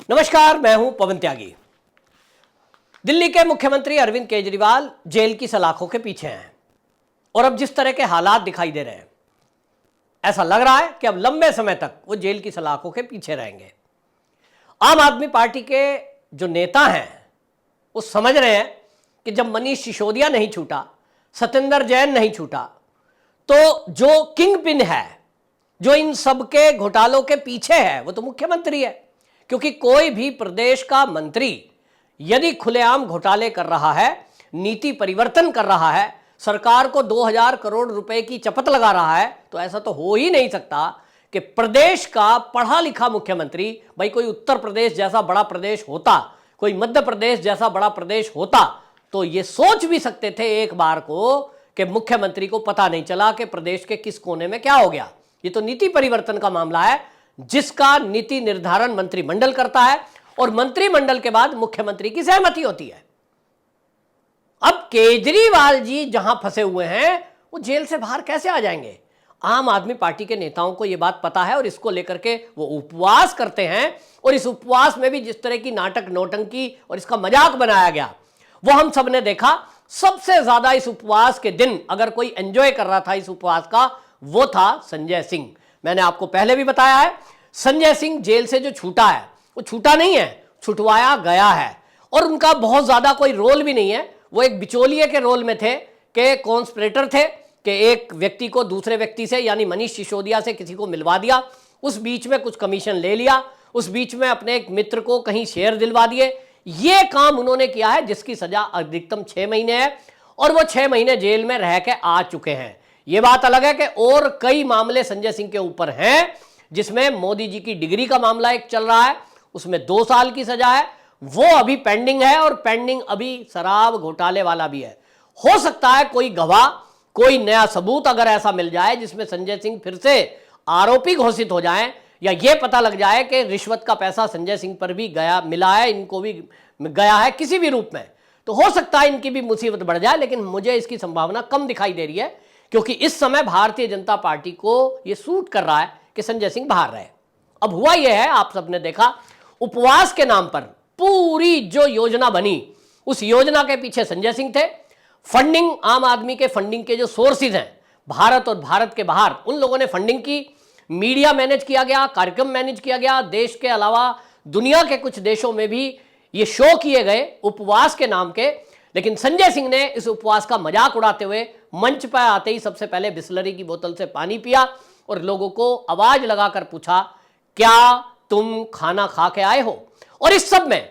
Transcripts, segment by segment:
नमस्कार, मैं हूं पवन त्यागी। दिल्ली के मुख्यमंत्री अरविंद केजरीवाल जेल की सलाखों के पीछे हैं और अब जिस तरह के हालात दिखाई दे रहे हैं, ऐसा लग रहा है कि अब लंबे समय तक वो जेल की सलाखों के पीछे रहेंगे। आम आदमी पार्टी के जो नेता हैं वो समझ रहे हैं कि जब मनीष सिसोदिया नहीं छूटा, सत्येंद्र जैन नहीं छूटा, तो जो किंग पिन है, जो इन सबके घोटालों के पीछे है, वो तो मुख्यमंत्री है। क्योंकि कोई भी प्रदेश का मंत्री यदि खुलेआम घोटाले कर रहा है, नीति परिवर्तन कर रहा है, सरकार को 2000 करोड़ रुपए की चपत लगा रहा है, तो ऐसा तो हो ही नहीं सकता कि प्रदेश का पढ़ा लिखा मुख्यमंत्री, भाई कोई उत्तर प्रदेश जैसा बड़ा प्रदेश होता, कोई मध्य प्रदेश जैसा बड़ा प्रदेश होता, तो ये सोच भी सकते थे एक बार को कि मुख्यमंत्री को पता नहीं चला कि प्रदेश के किस कोने में क्या हो गया। ये तो नीति परिवर्तन का मामला है, जिसका नीति निर्धारण मंत्रिमंडल करता है और मंत्रिमंडल के बाद मुख्यमंत्री की सहमति होती है। अब केजरीवाल जी जहां फंसे हुए हैं, वो जेल से बाहर कैसे आ जाएंगे? आम आदमी पार्टी के नेताओं को यह बात पता है और इसको लेकर के वो उपवास करते हैं। और इस उपवास में भी जिस तरह की नाटक नौटंकी और इसका मजाक बनाया गया, वो हम सब ने देखा। सबसे ज्यादा इस उपवास के दिन अगर कोई एंजॉय कर रहा था इस उपवास का, वो था संजय सिंह। मैंने आपको पहले भी बताया है, संजय सिंह जेल से जो छूटा है, वो छूटा नहीं है, छुटवाया गया है। और उनका बहुत ज्यादा कोई रोल भी नहीं है। वो एक बिचौलिए के रोल में थे कि कॉन्स्पिरेटर थे कि एक व्यक्ति को दूसरे व्यक्ति से, यानी मनीष सिसोदिया से किसी को मिलवा दिया, उस बीच में कुछ कमीशन ले लिया, उस बीच में अपने एक मित्र को कहीं शेयर दिलवा दिए। ये काम उन्होंने किया है, जिसकी सजा अधिकतम 6 महीने है और वो 6 महीने जेल में रह के आ चुके हैं। ये बात अलग है कि और कई मामले संजय सिंह के ऊपर हैं, जिसमें मोदी जी की डिग्री का मामला एक चल रहा है, उसमें 2 साल की सजा है, वो अभी पेंडिंग है। और पेंडिंग अभी शराब घोटाले वाला भी है। हो सकता है कोई गवाह, कोई नया सबूत अगर ऐसा मिल जाए जिसमें संजय सिंह फिर से आरोपी घोषित हो जाएं, या ये पता लग जाए कि रिश्वत का पैसा संजय सिंह पर भी गया, मिला है, इनको भी गया है किसी भी रूप में, तो हो सकता है इनकी भी मुसीबत बढ़ जाए। लेकिन मुझे इसकी संभावना कम दिखाई दे रही है, क्योंकि इस समय भारतीय जनता पार्टी को यह सूट कर रहा है कि संजय सिंह बाहर रहे। अब हुआ यह है, आप सबने देखा, उपवास के नाम पर पूरी जो योजना बनी, उस योजना के पीछे संजय सिंह थे। फंडिंग, आम आदमी के फंडिंग के जो सोर्सेज हैं, भारत और भारत के बाहर, उन लोगों ने फंडिंग की। मीडिया मैनेज किया गया, कार्यक्रम मैनेज किया गया, देश के अलावा दुनिया के कुछ देशों में भी ये शो किए गए उपवास के नाम के। लेकिन संजय सिंह ने इस उपवास का मजाक उड़ाते हुए मंच पर आते ही सबसे पहले बिस्लरी की बोतल से पानी पिया और लोगों को आवाज लगाकर पूछा, क्या तुम खाना खा के आए हो? और इस सब में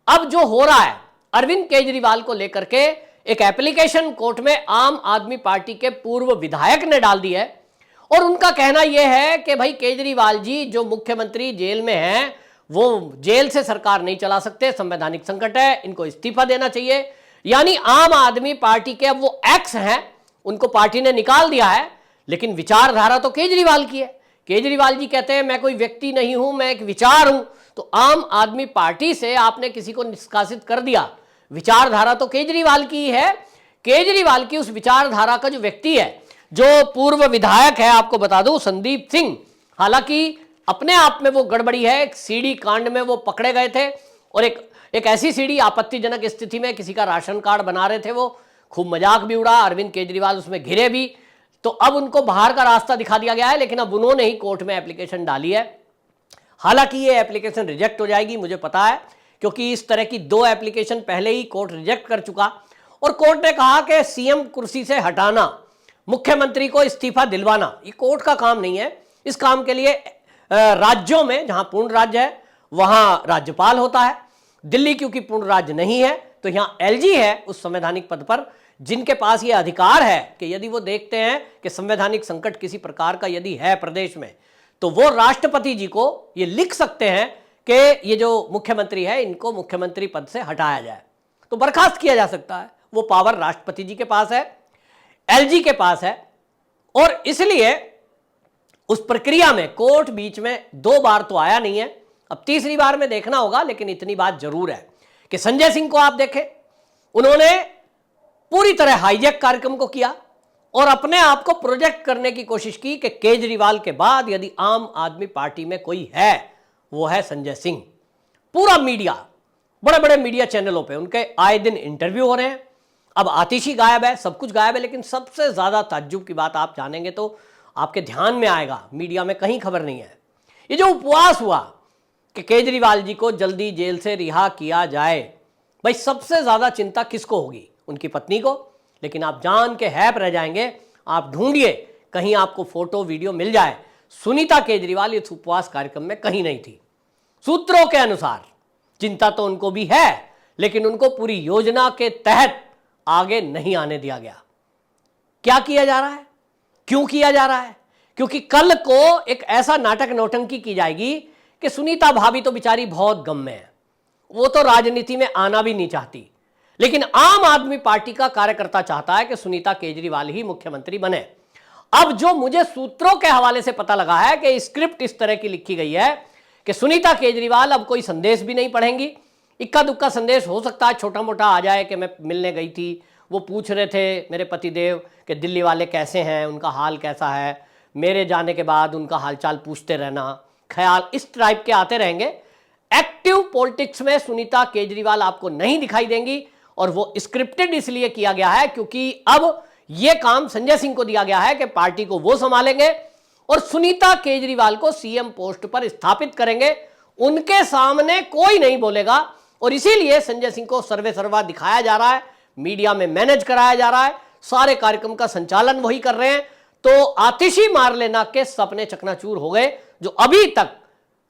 अब जो हो रहा है, अरविंद केजरीवाल को लेकर के एक एप्लीकेशन कोर्ट में आम आदमी पार्टी के पूर्व विधायक ने डाल दी है। और उनका कहना यह है कि भाई केजरीवाल जी जो मुख्यमंत्री जेल में हैं, वो जेल से सरकार नहीं चला सकते, संवैधानिक संकट है, इनको इस्तीफा देना चाहिए। यानी आम आदमी पार्टी के अब वो एक्स हैं, उनको पार्टी ने निकाल दिया है, लेकिन विचारधारा तो केजरीवाल की है। केजरीवाल जी कहते हैं मैं कोई व्यक्ति नहीं हूं, मैं एक विचार हूं। तो आम आदमी पार्टी से आपने किसी को निष्कासित कर दिया, विचारधारा तो केजरीवाल की है। केजरीवाल की उस विचारधारा का जो व्यक्ति है, जो पूर्व विधायक है, आपको बता दूं, संदीप सिंह, हालांकि अपने आप में वो गड़बड़ी है। एक सीडी कांड में वो पकड़े गए थे और एक ऐसी सीडी आपत्तिजनक स्थिति में किसी का राशन कार्ड बना रहे थे, वो खूब मजाक भी उड़ा, अरविंद केजरीवाल उसमें घिरे भी। तो अब उनको बाहर का रास्ता दिखा दिया गया है, लेकिन अब उन्होंने ही कोर्ट में एप्लीकेशन डाली है। हालांकि ये एप्लीकेशन रिजेक्ट हो जाएगी, मुझे पता है, क्योंकि इस तरह की 2 एप्लीकेशन पहले ही कोर्ट रिजेक्ट कर चुका। और कोर्ट ने कहा कि सीएम कुर्सी से हटाना, मुख्यमंत्री को इस्तीफा दिलवाना, ये कोर्ट का काम नहीं है। इस काम के लिए राज्यों में, जहां पूर्ण राज्य है, वहां राज्यपाल होता है। दिल्ली क्योंकि पूर्ण राज्य नहीं है, तो यहां एलजी है उस संवैधानिक पद पर, जिनके पास यह अधिकार है कि यदि वो देखते हैं कि संवैधानिक संकट किसी प्रकार का यदि है प्रदेश में, तो वो राष्ट्रपति जी को ये लिख सकते हैं कि ये जो मुख्यमंत्री है, इनको मुख्यमंत्री पद से हटाया जाए, तो बर्खास्त किया जा सकता है। वो पावर राष्ट्रपति जी के पास है, एलजी के पास है। और इसलिए उस प्रक्रिया में कोर्ट बीच में 2 बार तो आया नहीं है, अब तीसरी बार में देखना होगा। लेकिन इतनी बात जरूर है कि संजय सिंह को आप देखें, उन्होंने पूरी तरह हाईजैक कार्यक्रम को किया और अपने आप को प्रोजेक्ट करने की कोशिश की कि केजरीवाल के बाद यदि आम आदमी पार्टी में कोई है, वो है संजय सिंह। पूरा मीडिया, बड़े बड़े मीडिया चैनलों पे उनके आए दिन इंटरव्यू हो रहे हैं। अब आतिशी गायब है, सब कुछ गायब है, लेकिन सबसे ज्यादा ताज्जुब की बात आप जानेंगे तो आपके ध्यान में आएगा, मीडिया में कहीं खबर नहीं है। ये जो उपवास हुआ कि केजरीवाल जी को जल्दी जेल से रिहा किया जाए, भाई सबसे ज्यादा चिंता किसको होगी? उनकी पत्नी को। लेकिन आप जान के हैप रह जाएंगे, आप ढूंढिए कहीं आपको फोटो वीडियो मिल जाए, सुनीता केजरीवाल इस उपवास कार्यक्रम में कहीं नहीं थी। सूत्रों के अनुसार चिंता तो उनको भी है, लेकिन उनको पूरी योजना के तहत आगे नहीं आने दिया गया। क्या किया जा रहा है, क्यों किया जा रहा है? क्योंकि कल को एक ऐसा नाटक नौटंकी की जाएगी कि सुनीता भाभी तो बेचारी बहुत गम में है, वो तो राजनीति में आना भी नहीं चाहती, लेकिन आम आदमी पार्टी का कार्यकर्ता चाहता है कि सुनीता केजरीवाल ही मुख्यमंत्री बने। अब जो मुझे सूत्रों के हवाले से पता लगा है कि स्क्रिप्ट इस तरह की लिखी गई है कि सुनीता केजरीवाल अब कोई संदेश भी नहीं पढ़ेंगी। इक्का दुक्का संदेश हो सकता है, छोटा मोटा आ जाए कि मैं मिलने गई थी, वो पूछ रहे थे मेरे पतिदेव कि दिल्ली वाले कैसे हैं, उनका हाल कैसा है, मेरे जाने के बाद उनका हालचाल पूछते रहना, ख्याल इस टाइप के आते रहेंगे। एक्टिव पॉलिटिक्स में सुनीता केजरीवाल आपको नहीं दिखाई देंगी, और वो स्क्रिप्टेड इसलिए किया गया है क्योंकि अब यह काम संजय सिंह को दिया गया है कि पार्टी को वो संभालेंगे और सुनीता केजरीवाल को सीएम पोस्ट पर स्थापित करेंगे। उनके सामने कोई नहीं बोलेगा, और इसीलिए संजय सिंह को सर्वे सर्वा दिखाया जा रहा है, मीडिया में मैनेज कराया जा रहा है, सारे कार्यक्रम का संचालन वही कर रहे हैं। तो आतिशी मार लेना के सपने चकनाचूर हो गए, जो अभी तक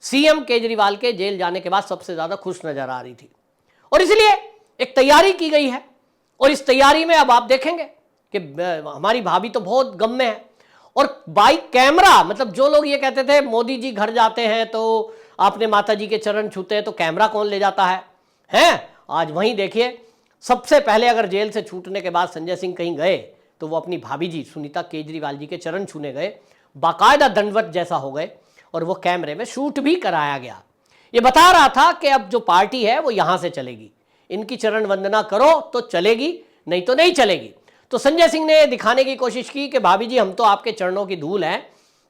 सीएम केजरीवाल के जेल जाने के बाद सबसे ज्यादा खुश नजर आ रही थी। और इसलिए एक तैयारी की गई है, और इस तैयारी में अब आप देखेंगे कि हमारी भाभी तो बहुत गम में है, और बाई कैमरा, मतलब जो लोग ये कहते थे मोदी जी घर जाते हैं तो आपने माता जी के चरण छूते हैं तो कैमरा कौन ले जाता है? आज वहीं देखिए, सबसे पहले अगर जेल से छूटने के बाद संजय सिंह कहीं गए तो वो अपनी भाभी जी सुनीता केजरीवाल जी के चरण छूने गए, बाकायदा दंडवत जैसा हो गए, और वो कैमरे में शूट भी कराया गया। ये बता रहा था कि अब जो पार्टी है वो यहां से चलेगी, इनकी चरण वंदना करो तो चलेगी, नहीं तो नहीं चलेगी। तो संजय सिंह ने दिखाने की कोशिश की कि भाभी जी हम तो आपके चरणों की धूल हैं,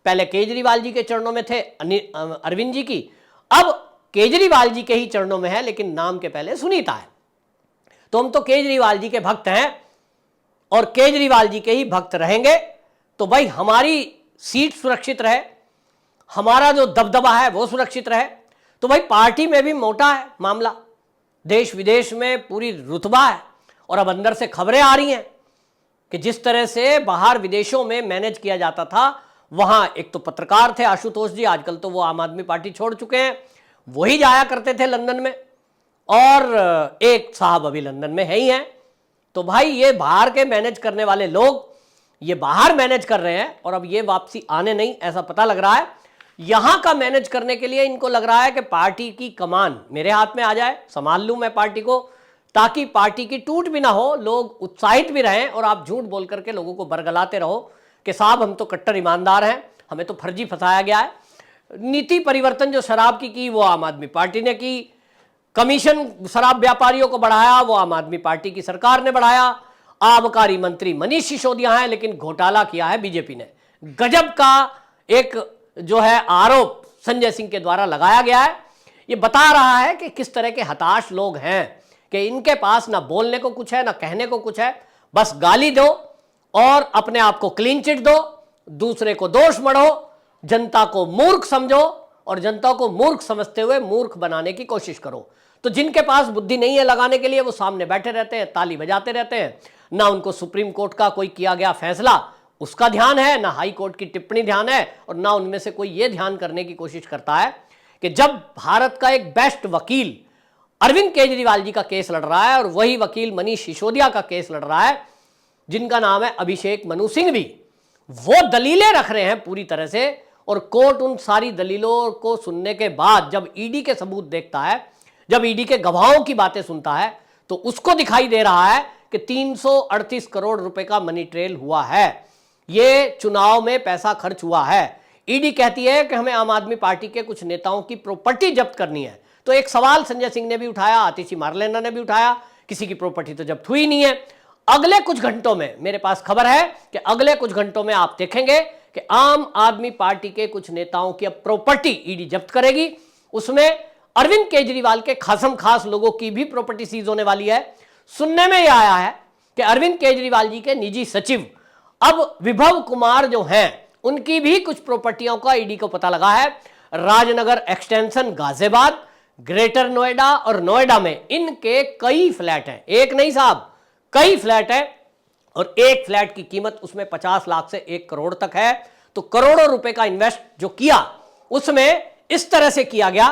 पहले केजरीवाल जी के चरणों में थे अरविंद जी की, अब केजरीवाल जी के ही चरणों में है, लेकिन नाम के पहले सुनीता है। तो हम तो केजरीवाल जी के भक्त हैं और केजरीवाल जी के ही भक्त रहेंगे, तो भाई हमारी सीट सुरक्षित रहे, हमारा जो दबदबा है वो सुरक्षित रहे। तो भाई पार्टी में भी मोटा है मामला, देश विदेश में पूरी रुतबा है, और अब अंदर से खबरें आ रही हैं कि जिस तरह से बाहर विदेशों में मैनेज किया जाता था, वहां एक तो पत्रकार थे आशुतोष जी, आजकल तो वो आम आदमी पार्टी छोड़ चुके हैं, वही जाया करते थे लंदन में, और एक साहब अभी लंदन में है ही हैं। तो भाई ये बाहर के मैनेज करने वाले लोग ये बाहर मैनेज कर रहे हैं, और अब ये वापसी आने नहीं, ऐसा पता लग रहा है। यहां का मैनेज करने के लिए इनको लग रहा है कि पार्टी की कमान मेरे हाथ में आ जाए, संभाल लूं मैं पार्टी को, ताकि पार्टी की टूट भी ना हो, लोग उत्साहित भी रहें, और आप झूठ बोल करके लोगों को बरगलाते रहो कि साहब हम तो कट्टर ईमानदार हैं, हमें तो फर्जी फंसाया गया है। नीति परिवर्तन जो शराब की वो आम आदमी पार्टी ने की, कमीशन शराब व्यापारियों को बढ़ाया वो आम आदमी पार्टी की सरकार ने बढ़ाया, आबकारी मंत्री मनीष सिसोदिया हैं, लेकिन घोटाला किया है बीजेपी ने। गजब का एक जो है आरोप संजय सिंह के द्वारा लगाया गया है। ये बता रहा है कि किस तरह के हताश लोग हैं कि इनके पास ना बोलने को कुछ है ना कहने को कुछ है, बस गाली दो और अपने आप को क्लीन चिट दो, दूसरे को दोष मढ़ो, जनता को मूर्ख समझो, और जनता को मूर्ख समझते हुए मूर्ख बनाने की कोशिश करो। तो जिनके पास बुद्धि नहीं है लगाने के लिए, वो सामने बैठे रहते हैं, ताली बजाते रहते हैं। ना उनको सुप्रीम कोर्ट का कोई किया गया फैसला उसका ध्यान है, ना हाई कोर्ट की टिप्पणी ध्यान है, और ना उनमें से कोई ये ध्यान करने की कोशिश करता है कि जब भारत का एक बेस्ट वकील अरविंद केजरीवाल जी का केस लड़ रहा है, और वही वकील मनीष सिसोदिया का केस लड़ रहा है, जिनका नाम है अभिषेक मनु सिंह भी, वो दलीलें रख रहे हैं पूरी तरह से, और कोर्ट उन सारी दलीलों को सुनने के बाद जब ईडी के सबूत देखता है, जब ईडी के गवाहों की बातें सुनता है, तो उसको दिखाई दे रहा है कि 338 करोड़ रुपए का मनी ट्रेल हुआ है, ये चुनाव में पैसा खर्च हुआ है। ईडी कहती है कि हमें आम आदमी पार्टी के कुछ नेताओं की प्रॉपर्टी जब्त करनी है। तो एक सवाल संजय सिंह ने भी उठाया, आतिशी मारलेना ने भी उठाया, किसी की प्रॉपर्टी तो जब्त हुई नहीं है। अगले कुछ घंटों में मेरे पास खबर है कि अगले कुछ घंटों में आप देखेंगे कि आम आदमी पार्टी के कुछ नेताओं की अब प्रॉपर्टी ईडी जब्त करेगी। उसमें अरविंद केजरीवाल के खासम खास लोगों की भी प्रॉपर्टी सीज होने वाली है। सुनने में यह आया है कि अरविंद केजरीवाल जी के निजी सचिव अब विभव कुमार जो हैं उनकी भी कुछ प्रॉपर्टियों का ईडी को पता लगा है। राजनगर एक्सटेंशन, गाजियाबाद, ग्रेटर नोएडा और नोएडा में इनके कई फ्लैट हैं। एक नहीं साहब, कई फ्लैट हैं और एक फ्लैट की कीमत उसमें 50 लाख से 1 करोड़ तक है। तो करोड़ों रुपए का इन्वेस्ट जो किया उसमें इस तरह से किया गया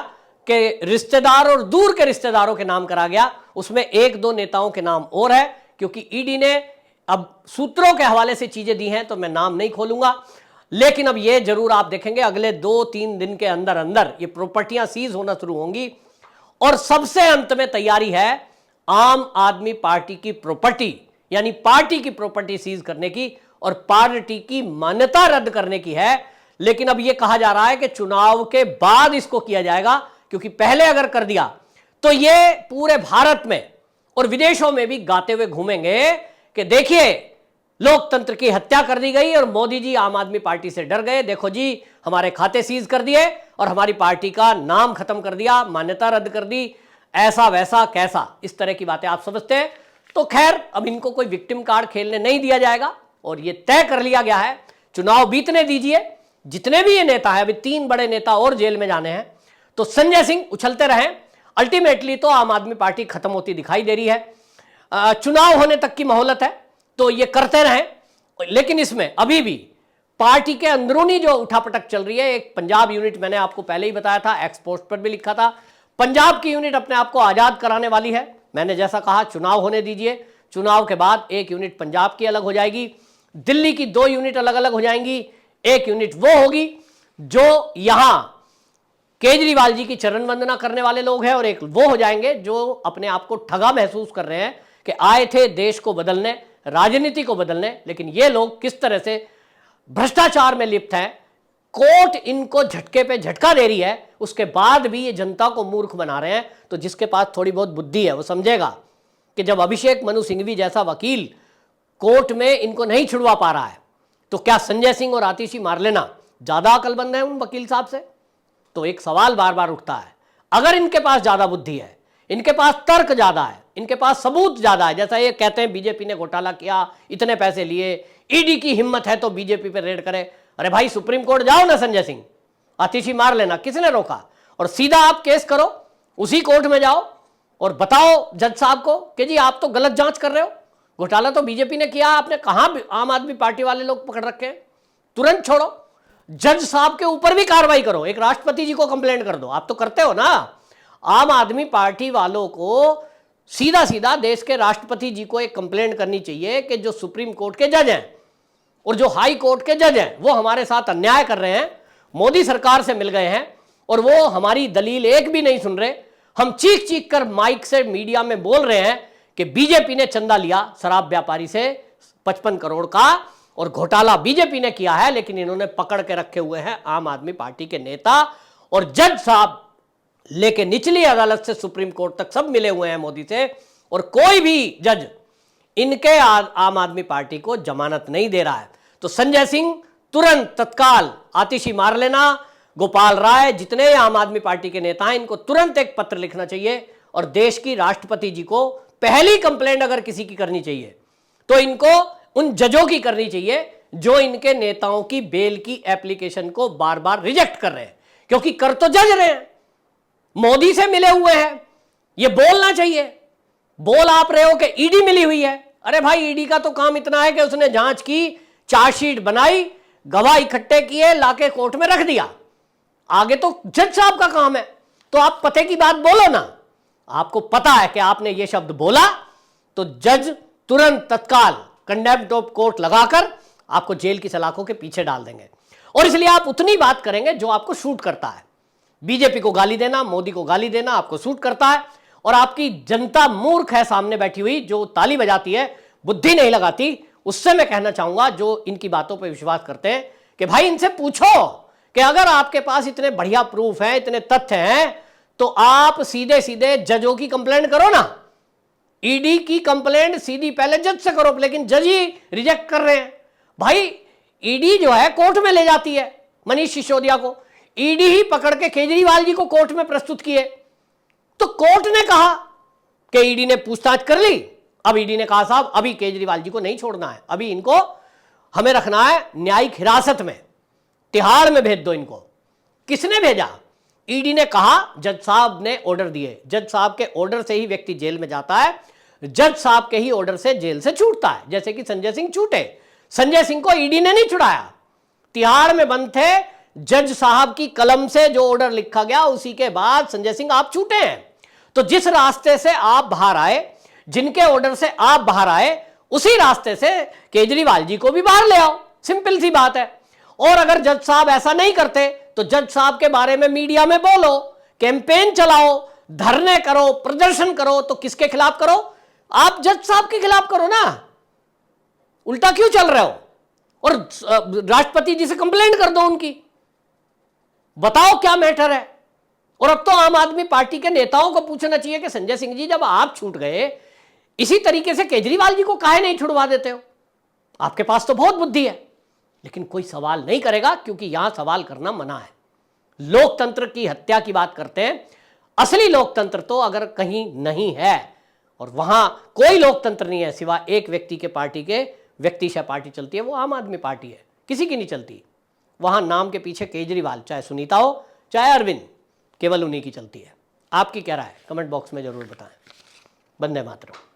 कि रिश्तेदार और दूर के रिश्तेदारों के नाम करा गया। उसमें 1-2 नेताओं के नाम और है, क्योंकि ईडी ने अब सूत्रों के हवाले से चीजें दी हैं तो मैं नाम नहीं खोलूंगा। लेकिन अब यह जरूर आप देखेंगे अगले 2-3 दिन के अंदर अंदर ये प्रॉपर्टियां सीज होना शुरू होंगी। और सबसे अंत में तैयारी है आम आदमी पार्टी की प्रॉपर्टी, यानी पार्टी की प्रॉपर्टी सीज करने की और पार्टी की मान्यता रद्द करने की है। लेकिन अब यह कहा जा रहा है कि चुनाव के बाद इसको किया जाएगा, क्योंकि पहले अगर कर दिया तो ये पूरे भारत में और विदेशों में भी गाते हुए घूमेंगे कि देखिए लोकतंत्र की हत्या कर दी गई और मोदी जी आम आदमी पार्टी से डर गए। देखो जी, हमारे खाते सीज कर दिए और हमारी पार्टी का नाम खत्म कर दिया, मान्यता रद्द कर दी, ऐसा वैसा कैसा, इस तरह की बातें आप समझते हैं। तो खैर, अब इनको कोई विक्टिम कार्ड खेलने नहीं दिया जाएगा और ये तय कर लिया गया है। चुनाव बीतने दीजिए, जितने भी ये नेता है, अभी 3 बड़े नेता और जेल में जाने हैं, तो संजय सिंह उछलते रहें। अल्टीमेटली तो आम आदमी पार्टी खत्म होती दिखाई दे रही है। चुनाव होने तक की मोहलत है तो ये करते रहें। लेकिन इसमें अभी भी पार्टी के अंदरूनी जो उठापटक चल रही है, एक पंजाब यूनिट मैंने आपको पहले ही बताया था, एक्सपोस्ट पर भी लिखा था, पंजाब की यूनिट अपने आप को आजाद कराने वाली है। मैंने जैसा कहा, चुनाव होने दीजिए, चुनाव के बाद एक यूनिट पंजाब की अलग हो जाएगी, दिल्ली की 2 यूनिट अलग अलग हो जाएंगी। एक यूनिट वो होगी जो यहां केजरीवाल जी की चरण वंदना करने वाले लोग हैं और एक वो हो जाएंगे जो अपने आप को ठगा महसूस कर रहे हैं कि आए थे देश को बदलने, राजनीति को बदलने, लेकिन ये लोग किस तरह से भ्रष्टाचार में लिप्त हैं। कोर्ट इनको झटके पे झटका दे रही है, उसके बाद भी ये जनता को मूर्ख बना रहे हैं। तो जिसके पास थोड़ी बहुत बुद्धि है वो समझेगा कि जब अभिषेक मनु सिंघवी जैसा वकील कोर्ट में इनको नहीं छुड़वा पा रहा है, तो क्या संजय सिंह और आतिशी मारलेना ज्यादा अकलमंद है उन वकील साहब से? तो एक सवाल बार बार उठता है, अगर इनके पास ज्यादा बुद्धि है, इनके पास तर्क ज्यादा है, इनके पास सबूत ज्यादा है, जैसा ये कहते हैं बीजेपी ने घोटाला किया, इतने पैसे लिए, ईडी की हिम्मत है तो बीजेपी पे रेड करे। अरे भाई, सुप्रीम कोर्ट जाओ ना संजय सिंह, आतिशी मार लेना, किसने रोका? और सीधा आप केस करो, उसी कोर्ट में जाओ और बताओ जज साहब को कि जी आप तो गलत जांच कर रहे हो, घोटाला तो बीजेपी ने किया, आपने कहां आम आदमी पार्टी वाले लोग पकड़ रखे हैं, तुरंत छोड़ो। जज साहब के ऊपर भी कार्रवाई करो, एक राष्ट्रपति जी को कंप्लेंट कर दो, आप तो करते हो ना। आम आदमी पार्टी वालों को सीधा सीधा देश के राष्ट्रपति जी को एक कंप्लेंट करनी चाहिए कि जो सुप्रीम कोर्ट के जज हैं और जो हाई कोर्ट के जज हैं वो हमारे साथ अन्याय कर रहे हैं, मोदी सरकार से मिल गए हैं और वो हमारी दलील एक भी नहीं सुन रहे। हम चीख चीख कर माइक से मीडिया में बोल रहे हैं कि बीजेपी ने चंदा लिया शराब व्यापारी से 55 करोड़ का और घोटाला बीजेपी ने किया है, लेकिन इन्होंने पकड़ के रखे हुए हैं आम आदमी पार्टी के नेता और जज साहब लेके निचली अदालत से सुप्रीम कोर्ट तक सब मिले हुए हैं मोदी से, और कोई भी जज इनके आम आदमी पार्टी को जमानत नहीं दे रहा है। तो संजय सिंह तुरंत तत्काल आतिशी मार लेना, गोपाल राय, जितने आम आदमी पार्टी के नेता हैं, इनको तुरंत एक पत्र लिखना चाहिए और देश की राष्ट्रपति जी को पहली कंप्लेंट अगर किसी की करनी चाहिए तो इनको उन जजों की करनी चाहिए जो इनके नेताओं की बेल की एप्लीकेशन को बार बार रिजेक्ट कर रहे हैं, क्योंकि कर तो जज रहे हैं, मोदी से मिले हुए हैं, ये बोलना चाहिए। बोल आप रहे हो कि ईडी मिली हुई है, अरे भाई ईडी का तो काम इतना है कि उसने जांच की, चार्जशीट बनाई, गवाह इकट्ठे किए, लाके कोर्ट में रख दिया, आगे तो जज साहब का काम है। तो आप पते की बात बोलो ना, आपको पता है कि आपने ये शब्द बोला तो जज तुरंत तत्काल कंडेम्प्ट ऑफ कोर्ट लगाकर आपको जेल की सलाखों के पीछे डाल देंगे। और इसलिए आप उतनी बात करेंगे जो आपको सूट करता है। बीजेपी को गाली देना, मोदी को गाली देना आपको सूट करता है और आपकी जनता मूर्ख है सामने बैठी हुई जो ताली बजाती है, बुद्धि नहीं लगाती। उससे मैं कहना चाहूंगा जो इनकी बातों पर विश्वास करते हैं कि भाई इनसे पूछो कि अगर आपके पास इतने बढ़िया प्रूफ हैं, इतने तथ्य हैं, तो आप सीधे सीधे जजों की कंप्लेंट करो ना। ईडी की कंप्लेंट सीधी पहले जज से करो, लेकिन जज ही रिजेक्ट कर रहे हैं। भाई ईडी जो है कोर्ट में ले जाती है मनीष सिसोदिया को, ईडी ही पकड़ के केजरीवाल जी को कोर्ट में प्रस्तुत किए कहा कि ईडी ने पूछताछ कर ली, अब ईडी ने कहा साहब अभी केजरीवाल जी को नहीं छोड़ना है, अभी इनको हमें रखना है न्यायिक हिरासत में, तिहाड़ में भेज दो इनको। किसने भेजा? ईडी ने कहा जज साहब ने ऑर्डर दिए, जज साहब के ऑर्डर से ही व्यक्ति जेल में जाता है, जज साहब के ही ऑर्डर से जेल से छूटता है। जैसे कि संजय सिंह छूटे, संजय सिंह को ईडी ने नहीं छुड़ाया, तिहाड़ में बंद थे, जज साहब की कलम से जो ऑर्डर लिखा गया उसी के बाद संजय सिंह आप छूटे हैं। तो जिस रास्ते से आप बाहर आए, जिनके ऑर्डर से आप बाहर आए, उसी रास्ते से केजरीवाल जी को भी बाहर ले आओ, सिंपल सी बात है। और अगर जज साहब ऐसा नहीं करते तो जज साहब के बारे में मीडिया में बोलो, कैंपेन चलाओ, धरने करो, प्रदर्शन करो। तो किसके खिलाफ करो? आप जज साहब के खिलाफ करो ना, उल्टा क्यों चल रहे हो? और राष्ट्रपति जी से कंप्लेंट कर दो उनकी, बताओ क्या मैटर है। और अब तो आम आदमी पार्टी के नेताओं को पूछना चाहिए कि संजय सिंह जी जब आप छूट गए, इसी तरीके से केजरीवाल जी को काहे नहीं छुड़वा देते हो? आपके पास तो बहुत बुद्धि है, लेकिन कोई सवाल नहीं करेगा क्योंकि यहां सवाल करना मना है। लोकतंत्र की हत्या की बात करते हैं। असली लोकतंत्र तो अगर कहीं नहीं है, और वहां कोई लोकतंत्र नहीं है सिवा एक व्यक्ति के पार्टी के, व्यक्ति से पार्टी चलती है, वो आम आदमी पार्टी है, किसी की नहीं चलती। वहां नाम के पीछे केजरीवाल, चाहे सुनीता हो चाहे अरविंद, केवल उन्हीं की चलती है। आपकी क्या राय है? कमेंट बॉक्स में जरूर बताएं। वंदे मातरम।